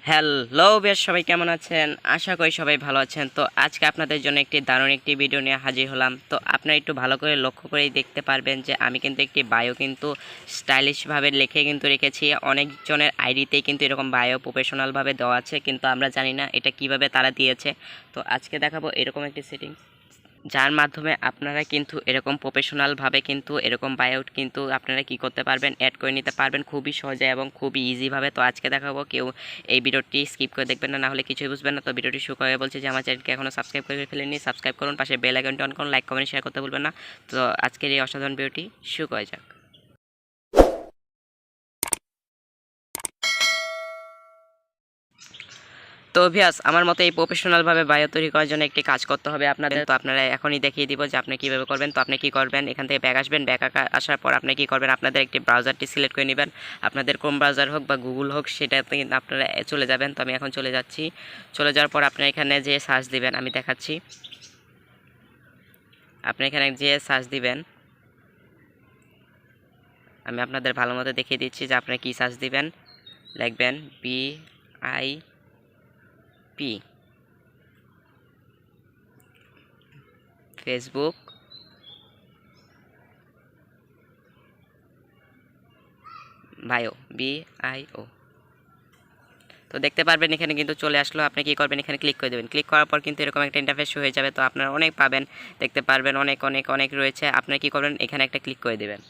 Hello বেশ, সবাই কেমন আছেন? আশা করি সবাই ভালো আছেন। তো আজকে আপনাদের জন্য একটি দারুণ একটি ভিডিও নিয়ে হাজির হলাম। তো আপনারা একটু ভালো করে লক্ষ্য করেই দেখতে পারবেন যে আমি কিন্তু একটি বায়ো কিন্তু স্টাইলিশভাবে লিখে কিন্তু রেখেছি। অনেকজনের আইডিতেই কিন্তু এরকম বায়ো প্রফেশনালভাবে দেওয়া আছে, কিন্তু আমরা জানি না এটা কিভাবে তারা দিয়েছে। তো আজকে দেখাবো এরকম একটি সেটিংস, যার মাধ্যমে আপনারা কিন্তু এরকম প্রফেশনালভাবে কিন্তু এরকম বায়োট কিন্তু আপনারা কি করতে পারবেন, অ্যাড করে নিতে পারবেন খুবই সহজে এবং খুবই ইজিভাবে। তো আজকে দেখাবো, কেউ এই ভিডিওটি স্কিপ করে দেখবেন না, নাহলে কিছুই বুঝবেন না। তো ভিডিওটি শুরু করে বলছি যে আমার চ্যানেলকে এখনও সাবস্ক্রাইব করে ফেলেননি, সাবস্ক্রাইব করুন, পাশে বেল আইকনটি অন করুন, লাইক কমেন্ট শেয়ার করতে ভুলবেন না। তো আজকের এই অসাধারণ ভিডিওটি শুরু করা যাক। তো ভিউয়ার্স, আমার মতে এই প্রফেশনালভাবে বায়ো তৈরি করার জন্য একটি কাজ করতে হবে আপনাদের। তো আপনারা এখনই দেখিয়ে দিব যে আপনি কীভাবে করবেন। তো আপনি কী করবেন, এখান থেকে ব্যাক আসবেন, ব্যাক আসার পর আপনি কী করবেন, আপনাদের একটি ব্রাউজারটি সিলেক্ট করে নেবেন। আপনাদের ক্রোম ব্রাউজার হোক বা গুগল হোক, সেটাতে কিন্তু আপনারা চলে যাবেন। তো আমি এখন চলে যাচ্ছি। চলে যাওয়ার পর আপনারা এখানে যে সার্চ দিবেন, আমি দেখাচ্ছি। আপনি এখানে যে সার্চ দিবেন, আমি আপনাদের ভালো মতো দেখিয়ে দিচ্ছি যে আপনারা কী সার্চ দিবেন। লিখবেন BIP ফেসবুক বায়ো, BIO। তো দেখতে পারবেন এখানে কিন্তু চলে আসলো। আপনি কী করবেন, এখানে ক্লিক করে দেবেন। ক্লিক করার পর কিন্তু এরকম একটা ইন্টারফেস হয়ে যাবে। তো আপনারা অনেক পাবেন, দেখতে পারবেন অনেক অনেক অনেক রয়েছে। আপনি কী করবেন, এখানে একটা ক্লিক করে দেবেন।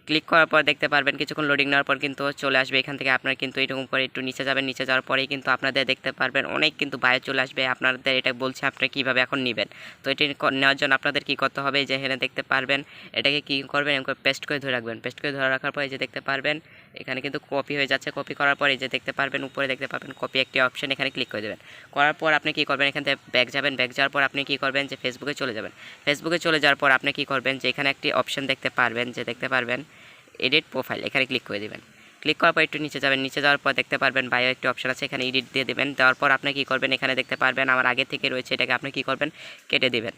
ক্লিক করার পর দেখতে পারবেন কিছুক্ষণ লোডিং নেওয়ার পর কিন্তু চলে আসবে। এখান থেকে আপনার কিন্তু এরকম করে একটু নিচে যাবেন। নিচে যাওয়ার পরেই কিন্তু আপনাদের দেখতে পারবেন অনেক কিন্তু বায়ো চলে আসবে। আপনাদের এটা বলছে আপনারা কীভাবে এখন নেবেন। তো এটি নেওয়ার জন্য আপনাদের কী করতে হবে, যে এখানে দেখতে পারবেন এটাকে কী করবেন, এরকম পেস্ট করে ধরে রাখবেন। পেস্ট করে ধরে রাখার পর এই যে দেখতে পারবেন এখানে কিন্তু কপি হয়ে যাচ্ছে। কপি করার পর এই যে দেখতে পারবেন উপরে দেখতে পারবেন কপি একটি অপশন, এখানে ক্লিক করে দেবেন। করার পর আপনি কী করবেন, এখান থেকে ব্যাক যাবেন। ব্যাক যাওয়ার পর আপনি কী করবেন, যে ফেসবুকে চলে যাবেন। ফেসবুকে চলে যাওয়ার পর আপনি কী করবেন, যে এখানে একটি অপশন দেখতে পারবেন, যে দেখতে পারবেন এডিট প্রোফাইল, এখানে ক্লিক করে দেবেন। ক্লিক করার পর একটু নিচে যাবেন। নিচে যাওয়ার পর দেখতে পারবেন বায়ো একটি অপশন আছে, এখানে এডিট দিয়ে দেবেন। দেওয়ার পর আপনি কী করবেন, এখানে দেখতে পারবেন আমার আগে থেকে রয়েছে, এটাকে আপনি কী করবেন, কেটে দেবেন।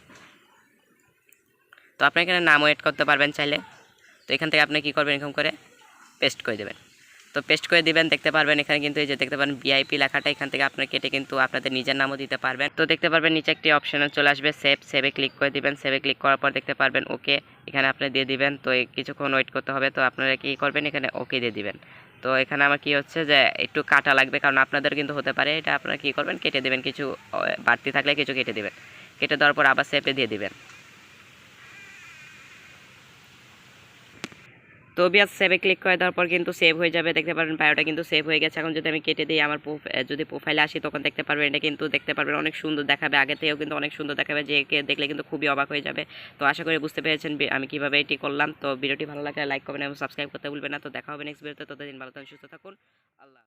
তো আপনি এখানে নামও এড করতে পারবেন চাইলে। তো এখান থেকে আপনি কী করবেন, এরকম করে পেস্ট করে দেবেন। তো পেস্ট করে দিবেন। দেখতে পারবেন এখানে কিন্তু এই যে দেখতে পারেন VIP লেখাটা, এখান থেকে আপনার কেটে কিন্তু আপনাদের নিজের নামও দিতে পারবেন। তো দেখতে পারবেন নিচে একটি অপশানে চলে আসবে সেভে ক্লিক করে দিবেন। সেভে ক্লিক করার পর দেখতে পারবেন ওকে, এখানে আপনি দিয়ে দিবেন। তো কিছুক্ষণ ওয়েট করতে হবে। তো আপনারা কী করবেন, এখানে ওকে দিয়ে দিবেন। তো এখানে আমার কি হচ্ছে যে একটু কাটা লাগবে, কারণ আপনাদের কিন্তু হতে পারে। এটা আপনারা কী করবেন, কেটে দেবেন, কিছু বাড়তি থাকলে কিছু কেটে দেবেন। কেটে দেওয়ার পর আবার সেভে দিয়ে দিবেন। তো বিয়াস সেভে ক্লিক করে দেওয়ার পর কিন্তু সেভ হয়ে যাবে। দেখতে পারবেন বায়োটা কিন্তু সেভ হয়ে গেছে। এখন যদি আমি কেটে দিই, আমার যদি প্রোফাইলে আসি, তখন দেখতে পারবেন এটা কিন্তু দেখতে পারবেন অনেক সুন্দর দেখাবে। আগে থেকেও কিন্তু অনেক সুন্দর দেখাবে, যে দেখলে কিন্তু খুবই অবাক হয়ে যাবে। তো আশা করি বুঝতে পেরেছেন আমি কীভাবে এটি করলাম। তো ভিডিওটি ভালো লাগলে লাইক করবেন এবং সাবস্ক্রাইব করতে ভুলবেন না। তো দেখা হবে নেক্সট ভিডিওতে। ততদিন ভালো থাকুন, সুস্থ থাকুন। আল্লাহ।